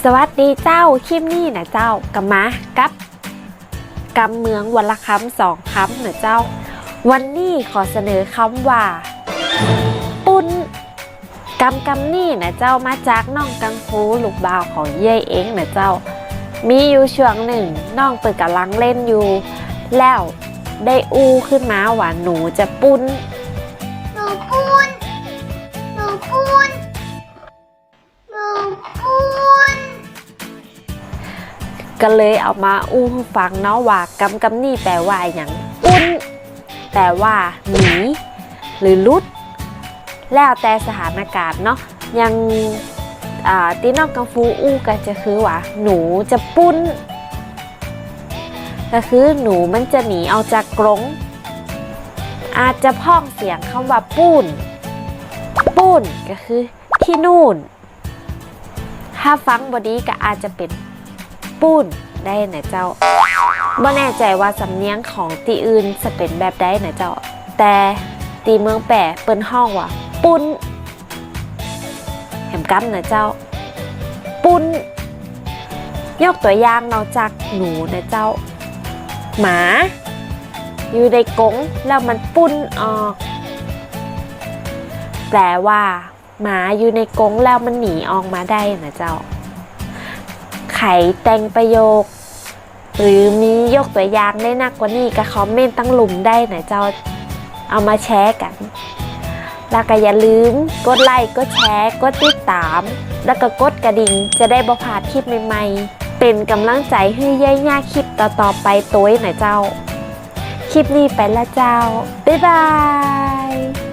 สวัสดีเจ้าคลิปนี้นะเจ้ากำมากับกำเมืองวันละคำสองคำนะเจ้าวันนี้ขอเสนอคำว่าปุ้นกำนี่นะเจ้ามาจากน้องกังฟูลูกบ่าวของเย่เองนะเจ้ามีอยู่ช่วงหนึ่งน้องเปิดกำลังเล่นอยู่แล้วได้อู้ขึ้นมาว่าหนูจะปุ้นหนูปูนหนูปูนหนูปูนก็เลยเอามาอู้ฟังเนาะว่ากำนี่แปลว่าอย่างปุ้นแปลว่าหนีหรือลุดแล้วแต่สถานการณ์เนาะยังที่น้องกังฟูอู้ก็จะคือว่าหนูจะปุ้นก็คือหนูมันจะหนีเอาจากกรงอาจจะพ้องเสียงคำว่าปุ้นปุ้นก็คือที่นู่นถ้าฟังบดีก็อาจจะเป็นปุ้นได้นะเจ้าบ่แน่ใจว่าสำเนียงของที่อื่นจะเป็นแบบใดนะเจ้าแต่ตีเมืองแปะเปิ้นห้องว่าปุ้นแหมกำนะเจ้าปุ้นยกตัวอย่างเราจากหนูนะเจ้าหมาอยู่ในกรงแล้วมันปุ้นออกแปลว่าหมาอยู่ในกรงแล้วมันหนีออกมาได้นะเจ้าไขแต่งประโยคหรือมียกตัวอย่างได้นักกว่านี้ก็คอมเมนต์ตั้งหลุมได้นะเจ้าเอามาแชร์กันแล้วก็อย่าลืมกดไลค์กดแชร์กดติดตามแล้วก็กดกระดิ่งจะได้บ่พลาดคลิปใหม่ๆเป็นกำลังใจให้ย่าคลิปต่อๆไปตัวนะเจ้าคลิปนี้ไปละเจ้าบ๊ายบาย